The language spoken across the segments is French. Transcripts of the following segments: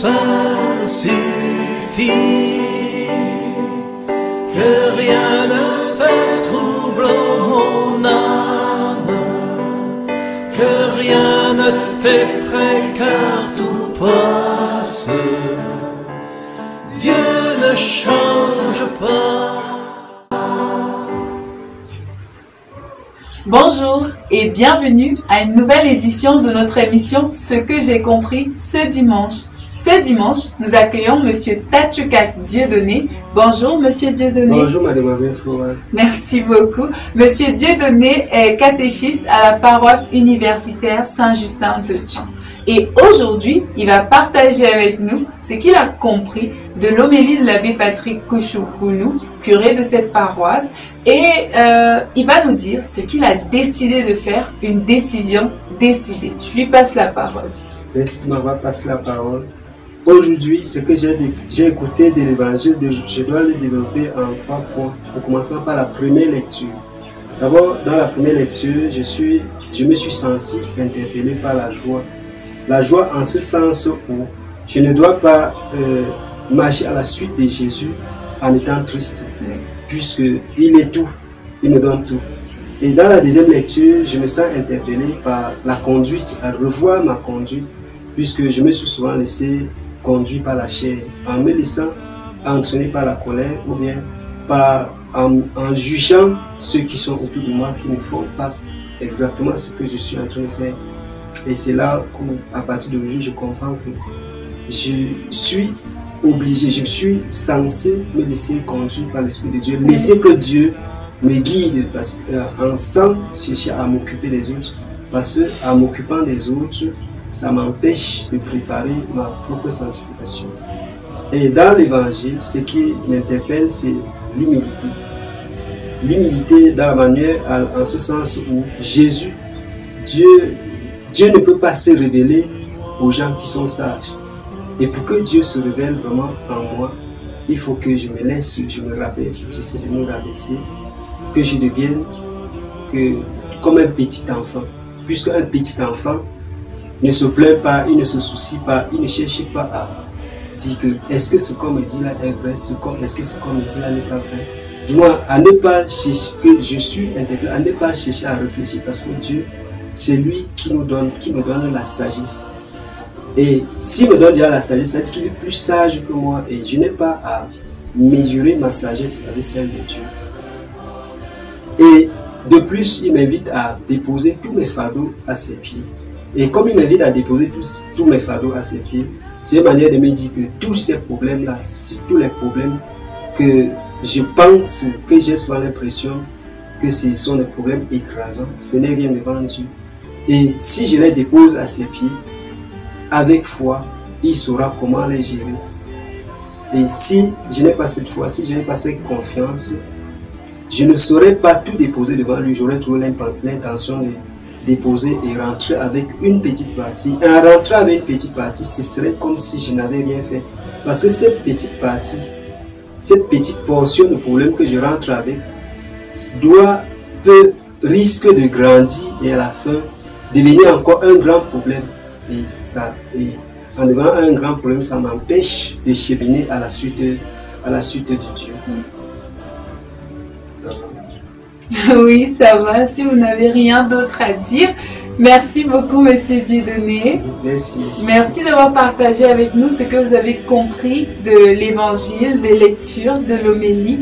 ça suffit. Que rien ne te trouble, mon âme, que rien ne t'effraie, car tout passe. Dieu ne change pas. Bonjour et bienvenue à une nouvelle édition de notre émission Ce que j'ai compris ce dimanche. Ce dimanche, nous accueillons Monsieur Tachukak Dieudonné. Bonjour Monsieur Dieudonné. Bonjour Mademoiselle Flora. Merci beaucoup. Monsieur Dieudonné est catéchiste à la paroisse universitaire Saint-Justin de Tchan. Et aujourd'hui, il va partager avec nous ce qu'il a compris de l'homélie de l'abbé Patrick Kouchoukounou, curé de cette paroisse. Et il va nous dire ce qu'il a décidé de faire, une décision décidée. Je lui passe la parole. Merci, on va passer la parole. Aujourd'hui, ce que j'ai écouté de l'évangile, je dois le développer en 3 points, en commençant par la première lecture. D'abord, dans la première lecture, je me suis senti interpellé par la joie. La joie en ce sens où je ne dois pas marcher à la suite de Jésus en étant triste, puisqu'il est tout, il me donne tout. Et dans la deuxième lecture, je me sens interpellé par la conduite, à revoir ma conduite, puisque je me suis souvent laissé conduire par la chair, en me laissant entraîner par la colère, ou bien en jugeant ceux qui sont autour de moi, qui ne font pas exactement ce que je suis en train de faire. Et c'est là qu'à partir d'aujourd'hui, je comprends que je suis obligé, je suis censé me laisser conduire par l'Esprit de Dieu, laisser que Dieu me guide, sans chercher à m'occuper des autres, parce qu'en m'occupant des autres, ça m'empêche de préparer ma propre sanctification. Et dans l'évangile, ce qui m'interpelle, c'est l'humilité. L'humilité dans la manière, en ce sens où Jésus, Dieu ne peut pas se révéler aux gens qui sont sages. Et pour que Dieu se révèle vraiment en moi, il faut que je me laisse, je me rabaisse, j'essaie de me rabaisser, que je devienne comme un petit enfant. Puisque un petit enfant ne se plaint pas, il ne se soucie pas, il ne cherche pas à dire que est-ce que ce qu'on me dit là est vrai, est-ce que ce qu'on me dit là n'est pas vrai. Du moins, à ne pas chercher, que je suis intégré, à ne pas chercher à réfléchir, parce que Dieu, c'est lui qui me donne la sagesse. Et s'il me donne déjà la sagesse, ça veut dire qu'il est plus sage que moi, et je n'ai pas à mesurer ma sagesse avec celle de Dieu. Et de plus, il m'invite à déposer tous mes fardeaux à ses pieds. Et comme il m'invite à déposer tous mes fardeaux à ses pieds, c'est une manière de me dire que tous ces problèmes-là, tous les problèmes que je pense, que j'ai souvent l'impression que ce sont des problèmes écrasants, ce n'est rien devant Dieu. Et si je les dépose à ses pieds, avec foi, il saura comment les gérer. Et si je n'ai pas cette foi, si je n'ai pas cette confiance, je ne saurais pas tout déposer devant lui. J'aurais toujours l'intention de déposer et rentrer avec une petite partie. Et en rentrant avec une petite partie, ce serait comme si je n'avais rien fait. Parce que cette petite partie, cette petite portion de problème que je rentre avec, risque de grandir et à la fin devenir encore un grand problème. Et en devenant un grand problème, ça m'empêche de cheminer à la suite de Dieu. Ça va? Oui, ça va. Si vous n'avez rien d'autre à dire, merci beaucoup, Monsieur Dieudonné. Merci d'avoir partagé avec nous ce que vous avez compris de l'évangile, des lectures, de l'homélie.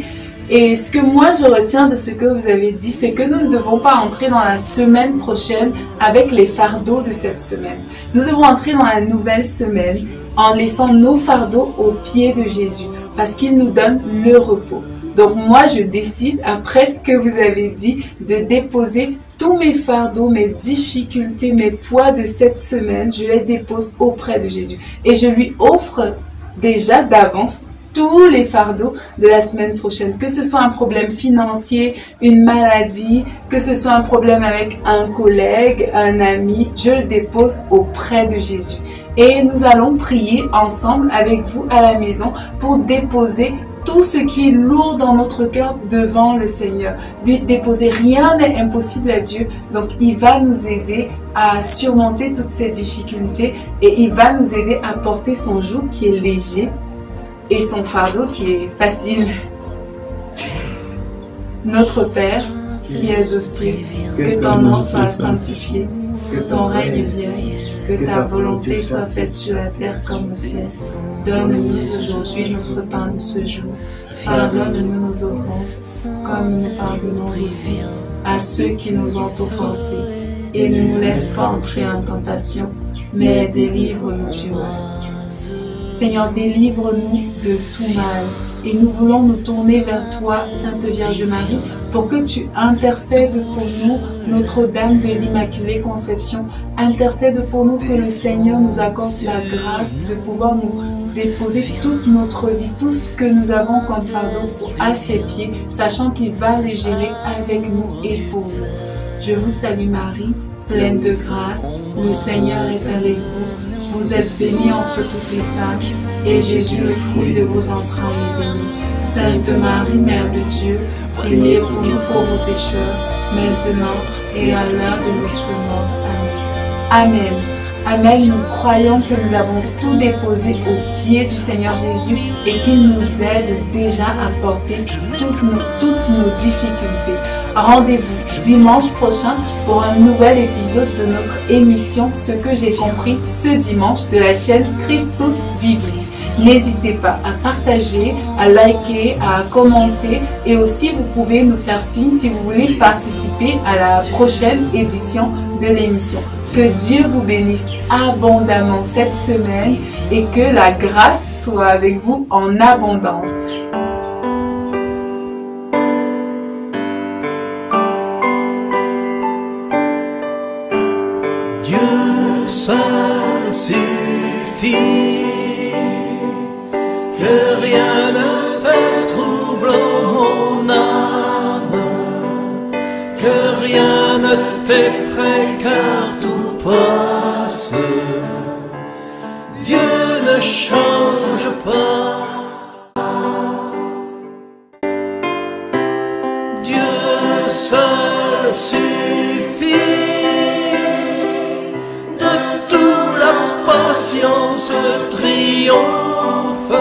Et ce que moi je retiens de ce que vous avez dit, c'est que nous ne devons pas entrer dans la semaine prochaine avec les fardeaux de cette semaine. Nous devons entrer dans la nouvelle semaine en laissant nos fardeaux aux pieds de Jésus, parce qu'il nous donne le repos. Donc moi je décide, après ce que vous avez dit, de déposer tous mes fardeaux, mes difficultés, mes poids de cette semaine, je les dépose auprès de Jésus. Et je lui offre déjà d'avance tous les fardeaux de la semaine prochaine, que ce soit un problème financier, une maladie, que ce soit un problème avec un collègue, un ami, je le dépose auprès de Jésus. Et nous allons prier ensemble avec vous à la maison pour déposer tout ce qui est lourd dans notre cœur devant le Seigneur. Lui déposer, rien n'est impossible à Dieu. Donc il va nous aider à surmonter toutes ces difficultés et il va nous aider à porter son joug qui est léger et son fardeau qui est facile. Notre Père, qui es aux cieux, que ton nom soit sanctifié, que ton règne vienne, que ta volonté soit faite sur la terre comme au ciel. Donne-nous aujourd'hui notre pain de ce jour. Pardonne-nous nos offenses, comme nous pardonnons aussi à ceux qui nous ont offensés. Et ne nous laisse pas entrer en tentation, mais délivre-nous du mal. Seigneur, délivre-nous de tout mal. Et nous voulons nous tourner vers toi, Sainte Vierge Marie, pour que tu intercèdes pour nous, Notre-Dame de l'Immaculée Conception. Intercède pour nous que le Seigneur nous accorde la grâce de pouvoir nous déposer toute notre vie, tout ce que nous avons comme fardeau à ses pieds, sachant qu'il va les gérer avec nous et pour nous. Je vous salue Marie, pleine de grâce, le Seigneur est avec vous. Vous êtes bénie entre toutes les femmes, et Jésus, le fruit de vos entrailles, est béni. Sainte Marie, Mère de Dieu, priez pour nous pauvres pécheurs, maintenant et à l'heure de notre mort. Amen. Amen. Amen. Nous croyons que nous avons tout déposé aux pieds du Seigneur Jésus et qu'il nous aide déjà à porter toutes nos difficultés. Rendez-vous dimanche prochain pour un nouvel épisode de notre émission Ce que j'ai compris ce dimanche de la chaîne Christus Vivit. N'hésitez pas à partager, à liker, à commenter et aussi vous pouvez nous faire signe si vous voulez participer à la prochaine édition de l'émission. Que Dieu vous bénisse abondamment cette semaine et que la grâce soit avec vous en abondance. Dieu, ça suffit, que rien ne te trouble, mon âme, que rien ne t'effraie, car tout passe. Dieu ne change pas, Dieu seul suffit, de toute la patience triomphe.